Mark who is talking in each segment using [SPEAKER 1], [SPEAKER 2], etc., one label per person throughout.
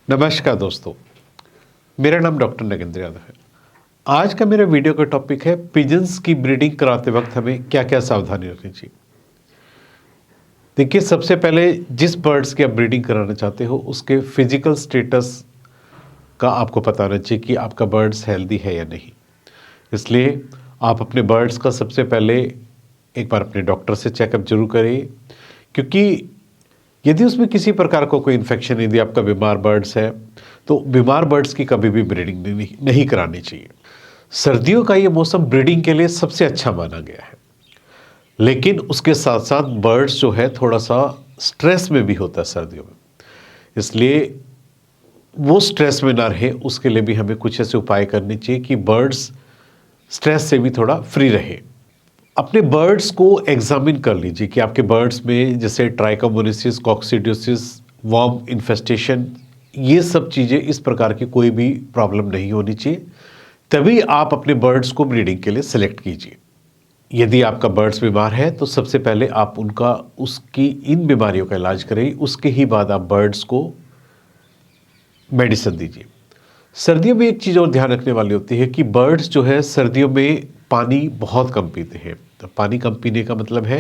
[SPEAKER 1] नमस्कार दोस्तों, मेरा नाम डॉक्टर नगेंद्र यादव है। आज का मेरा वीडियो का टॉपिक है पिजन्स की ब्रीडिंग कराते वक्त हमें क्या क्या सावधानी रखनी चाहिए। देखिए, सबसे पहले जिस बर्ड्स की आप ब्रीडिंग कराना चाहते हो उसके फिजिकल स्टेटस का आपको पता होना चाहिए कि आपका बर्ड्स हेल्दी है या नहीं। इसलिए आप अपने बर्ड्स का सबसे पहले एक बार अपने डॉक्टर से चेकअप जरूर करिए, क्योंकि यदि उसमें किसी प्रकार का कोई इन्फेक्शन, यदि आपका बीमार बर्ड्स है तो बीमार बर्ड्स की कभी भी ब्रीडिंग नहीं करानी चाहिए। सर्दियों का ये मौसम ब्रीडिंग के लिए सबसे अच्छा माना गया है, लेकिन उसके साथ साथ बर्ड्स जो है थोड़ा सा स्ट्रेस में भी होता है सर्दियों में। इसलिए वो स्ट्रेस में ना रहे, उसके लिए भी हमें कुछ ऐसे उपाय करने चाहिए कि बर्ड्स स्ट्रेस से भी थोड़ा फ्री रहे। अपने बर्ड्स को एग्जामिन कर लीजिए कि आपके बर्ड्स में जैसे ट्राइकोमोनासिस, कॉक्सिडियोसिस, वर्म इन्फेस्टेशन, ये सब चीज़ें, इस प्रकार की कोई भी प्रॉब्लम नहीं होनी चाहिए। तभी आप अपने बर्ड्स को ब्रीडिंग के लिए सेलेक्ट कीजिए। यदि आपका बर्ड्स बीमार है तो सबसे पहले आप उसकी इन बीमारियों का इलाज करें, उसके ही बाद आप बर्ड्स को मेडिसिन दीजिए। सर्दियों में एक चीज़ और ध्यान रखने वाली होती है कि बर्ड्स जो है सर्दियों में पानी बहुत कम पीते हैं। तो पानी कम पीने का मतलब है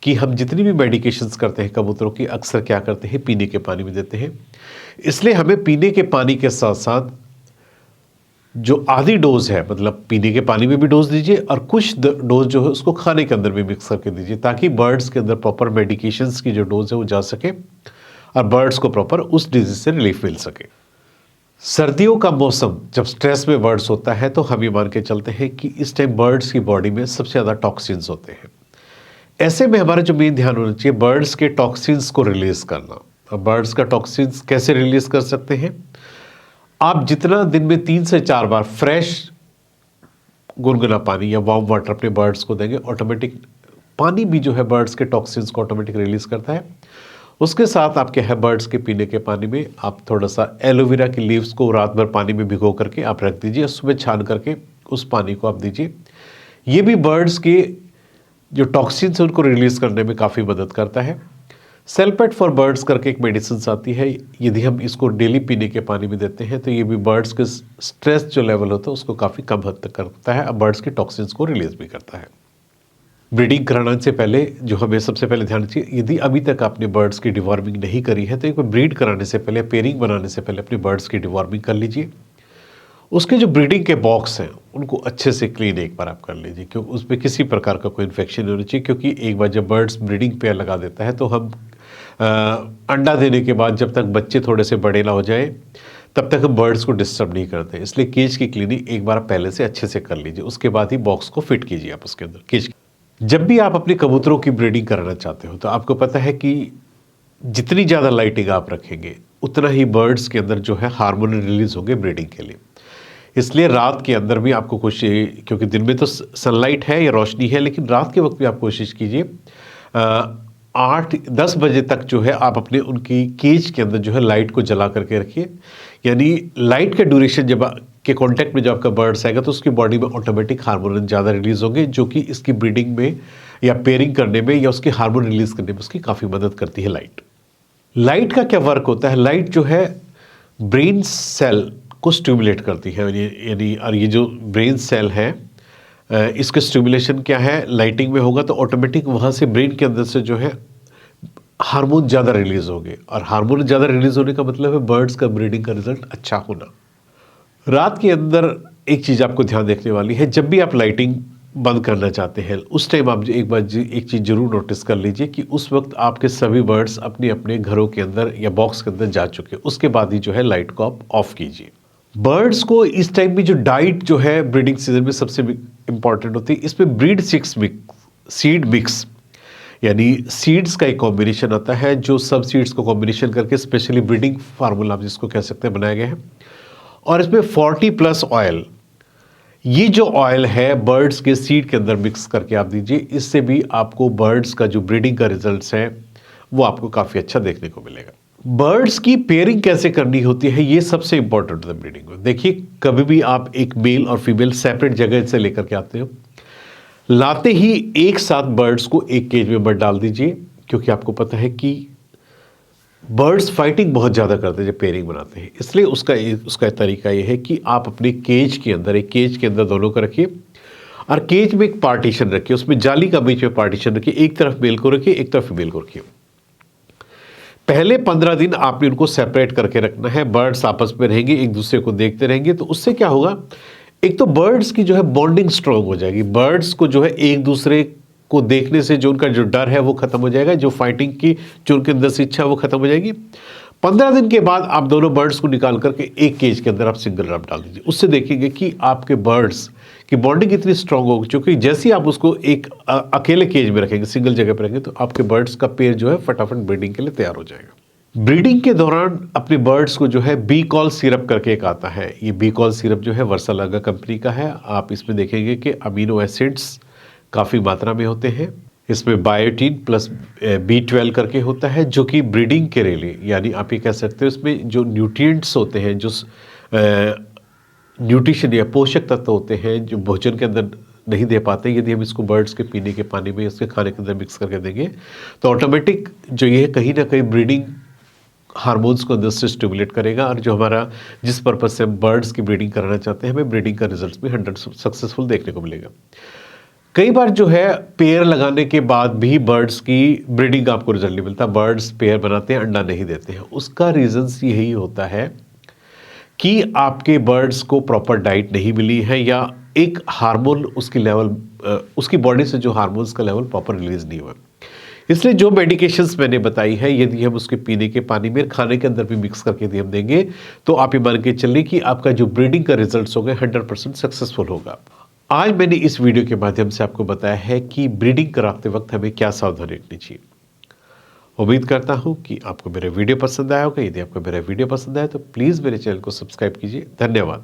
[SPEAKER 1] कि हम जितनी भी मेडिकेशंस करते हैं कबूतरों की, अक्सर क्या करते हैं, पीने के पानी में देते हैं। इसलिए हमें पीने के पानी के साथ साथ जो आधी डोज है, मतलब पीने के पानी में भी डोज दीजिए और कुछ डोज जो है उसको खाने के अंदर भी मिक्स करके दीजिए, ताकि बर्ड्स के अंदर प्रॉपर मेडिकेशंस की जो डोज है वो जा सके और बर्ड्स को प्रॉपर उस डिजीज से रिलीफ मिल सके। सर्दियों का मौसम जब स्ट्रेस में बर्ड्स होता है तो हम ये मान के चलते हैं कि इस टाइम बर्ड्स की बॉडी में सबसे ज़्यादा टॉक्सिन्स होते हैं। ऐसे में हमारा जो मेन ध्यान होना चाहिए बर्ड्स के टॉक्सिन्स को रिलीज करना। अब बर्ड्स का टॉक्सिन्स कैसे रिलीज कर सकते हैं? आप जितना दिन में 3 से 4 बार फ्रेश गुनगुना पानी या वार्म वाटर अपने बर्ड्स को देंगे, ऑटोमेटिक पानी भी जो है बर्ड्स के टॉक्सिन्स को ऑटोमेटिक रिलीज करता है। उसके साथ आपके है बर्ड्स के पीने के पानी में आप थोड़ा सा एलोवेरा की लीव्स को रात भर पानी में भिगो करके आप रख दीजिए, सुबह छान करके उस पानी को आप दीजिए। ये भी बर्ड्स के जो टॉक्सिन्स हैं उनको रिलीज करने में काफ़ी मदद करता है। सेलपेट फॉर बर्ड्स करके एक मेडिसिन आती है, यदि हम इसको डेली पीने के पानी में देते हैं तो ये भी बर्ड्स के स्ट्रेस जो लेवल होता है उसको काफ़ी कम हद तक करता है और बर्ड्स के टॉक्सिन्स को रिलीज भी करता है। ब्रीडिंग कराने से पहले जो हमें सबसे पहले ध्यान चाहिए, यदि अभी तक आपने बर्ड्स की डिवॉर्मिंग नहीं करी है तो एक बार ब्रीड कराने से पहले, पेयरिंग बनाने से पहले अपने बर्ड्स की डिवॉर्मिंग कर लीजिए। उसके जो ब्रीडिंग के बॉक्स हैं उनको अच्छे से क्लीन एक बार आप कर लीजिए, क्योंकि उसमें किसी प्रकार का कोई इन्फेक्शन नहीं होना चाहिए। क्योंकि एक बार जब बर्ड्स ब्रीडिंग पेयर लगा देता है तो हम अंडा देने के बाद जब तक बच्चे थोड़े से बड़े ना हो जाए तब तक हम बर्ड्स को डिस्टर्ब नहीं करते। इसलिए केज की क्लीनिंग एक बार पहले से अच्छे से कर लीजिए, उसके बाद ही बॉक्स को फिट कीजिए आप उसके अंदर केज। जब भी आप अपने कबूतरों की ब्रीडिंग कराना चाहते हो तो आपको पता है कि जितनी ज़्यादा लाइटिंग आप रखेंगे उतना ही बर्ड्स के अंदर जो है हार्मोन रिलीज होंगे ब्रीडिंग के लिए। इसलिए रात के अंदर भी आपको कोशिश, क्योंकि दिन में तो सनलाइट है या रोशनी है, लेकिन रात के वक्त भी आप कोशिश कीजिए 8-10 बजे तक जो है आप अपने उनकी केज के अंदर जो है लाइट को जला करके रखिए। यानी लाइट का ड्यूरेशन जब के कांटेक्ट में जब आपका बर्ड्स आएगा तो उसकी बॉडी में ऑटोमेटिक हार्मोन ज़्यादा रिलीज होंगे, जो कि इसकी ब्रीडिंग में या पेयरिंग करने में या उसके हार्मोन रिलीज करने में उसकी काफ़ी मदद करती है। लाइट का क्या वर्क होता है? लाइट जो है ब्रेन सेल को स्टिमुलेट करती है, यानी और ये जो ब्रेन सेल है इसका स्टिमुलेशन क्या है, लाइटिंग में होगा तो ऑटोमेटिक वहाँ से ब्रेन के अंदर से जो है हार्मोन ज़्यादा रिलीज होंगे, और हार्मोन ज़्यादा रिलीज होने का मतलब है बर्ड्स का ब्रीडिंग का रिजल्ट अच्छा होना। रात के अंदर एक चीज़ आपको ध्यान देखने वाली है, जब भी आप लाइटिंग बंद करना चाहते हैं उस टाइम आप एक चीज़ जरूर नोटिस कर लीजिए कि उस वक्त आपके सभी बर्ड्स अपने अपने घरों के अंदर या बॉक्स के अंदर जा चुके, उसके बाद ही जो है लाइट को आप ऑफ कीजिए। बर्ड्स को इस टाइम में जो डाइट जो है ब्रीडिंग सीजन में सबसे इंपॉर्टेंट होती है, इसमें ब्रीड सीड मिक्स, यानी सीड्स का एक कॉम्बिनेशन आता है जो सब सीड्स को कॉम्बिनेशन करके स्पेशली ब्रीडिंग फार्मूला आप जिसको कह सकते हैं बनाया गया है। और इसमें 40+ ऑयल, ये जो ऑयल है बर्ड्स के सीड के अंदर मिक्स करके आप दीजिए। इससे भी आपको बर्ड्स का जो ब्रीडिंग का रिजल्ट्स है वो आपको काफ़ी अच्छा देखने को मिलेगा। बर्ड्स की पेयरिंग कैसे करनी होती है ये सबसे इंपॉर्टेंट है ब्रीडिंग में। देखिए, कभी भी आप एक मेल और फीमेल सेपरेट जगह से लेकर के आते हो, लाते ही एक साथ बर्ड्स को एक केज में मत डाल दीजिए, क्योंकि आपको पता है कि बर्ड्स फाइटिंग बहुत ज़्यादा करते हैं जब पेयरिंग बनाते हैं, इसलिए उसका तरीका ये है कि आप अपने एक केज के अंदर दोनों को रखिए और केज में एक पार्टीशन रखिए, उसमें जाली का बीच में पार्टीशन रखिए, एक तरफ मेल को रखिए, एक तरफ फीमेल को रखिए। पहले 15 दिन आपने उनको सेपरेट करके रखना है, बर्ड्स आपस में रहेंगे, एक दूसरे को देखते रहेंगे, तो उससे क्या होगा, एक तो बर्ड्स की जो है बॉन्डिंग स्ट्रांग हो जाएगी, बर्ड्स को जो है एक दूसरे को देखने से जो उनका जो डर है वो खत्म हो जाएगा, जो फाइटिंग की जो उनके अंदर से इच्छा है वो खत्म हो जाएगी। 15 दिन के बाद आप दोनों बर्ड्स को निकाल करके एक केज के अंदर आप सिंगल रब डाल दीजिए, उससे देखेंगे कि आपके बर्ड्स की बॉन्डिंग इतनी स्ट्रांग होगी, क्योंकि जैसे ही आप उसको एक अकेले केज में रखेंगे, सिंगल जगह पर रखेंगे, तो आपके बर्ड्स का पेयर जो है फटाफट ब्रीडिंग के लिए तैयार हो जाएगा। ब्रीडिंग के दौरान अपने बर्ड्स को जो है बी कॉल सिरप करके एक आता है, ये बी कॉल सिरप जो है वर्सालागा कंपनी का है। आप इसमें देखेंगे कि अमीनो एसिड्स काफ़ी मात्रा में होते हैं, इसमें बायोटीन प्लस B12 करके होता है, जो कि ब्रीडिंग के लिए, यानी आप ये कह सकते हो इसमें जो न्यूट्रिएंट्स होते हैं, जो न्यूट्रिशन या पोषक तत्व होते हैं जो भोजन के अंदर नहीं दे पाते, यदि हम इसको बर्ड्स के पीने के पानी में, उसके खाने के अंदर मिक्स करके देंगे तो ऑटोमेटिक जो ये कहीं ना कहीं ब्रीडिंग हार्मोन्स को अंदर से स्टिमुलेट करेगा, और जो हमारा जिस पर्पज से हम बर्ड्स की ब्रीडिंग कराना चाहते हैं, हमें ब्रीडिंग का रिजल्ट भी 100 सक्सेसफुल देखने को मिलेगा। कई बार जो है पेयर लगाने के बाद भी बर्ड्स की ब्रीडिंग का आपको रिजल्ट नहीं मिलता, बर्ड्स पेयर बनाते हैं, अंडा नहीं देते हैं। उसका रीजंस यही होता है कि आपके बर्ड्स को प्रॉपर डाइट नहीं मिली है, या एक हार्मोन उसकी लेवल उसकी बॉडी से जो हार्मोन्स का लेवल प्रॉपर रिलीज नहीं हुआ। इसलिए जो मेडिकेशंस मैंने बताई है, यदि हम उसके पीने के पानी में, खाने के अंदर भी मिक्स करके यदि हम देंगे, तो आप ये मान के चलिए कि आपका जो ब्रीडिंग का रिजल्ट होगा 100% सक्सेसफुल होगा। आज मैंने इस वीडियो के माध्यम से आपको बताया है कि ब्रीडिंग कराते वक्त हमें क्या सावधानी रखनी चाहिए। उम्मीद करता हूं कि आपको मेरा वीडियो पसंद आया होगा। यदि आपको मेरा वीडियो पसंद आया तो प्लीज़ मेरे चैनल को सब्सक्राइब कीजिए। धन्यवाद।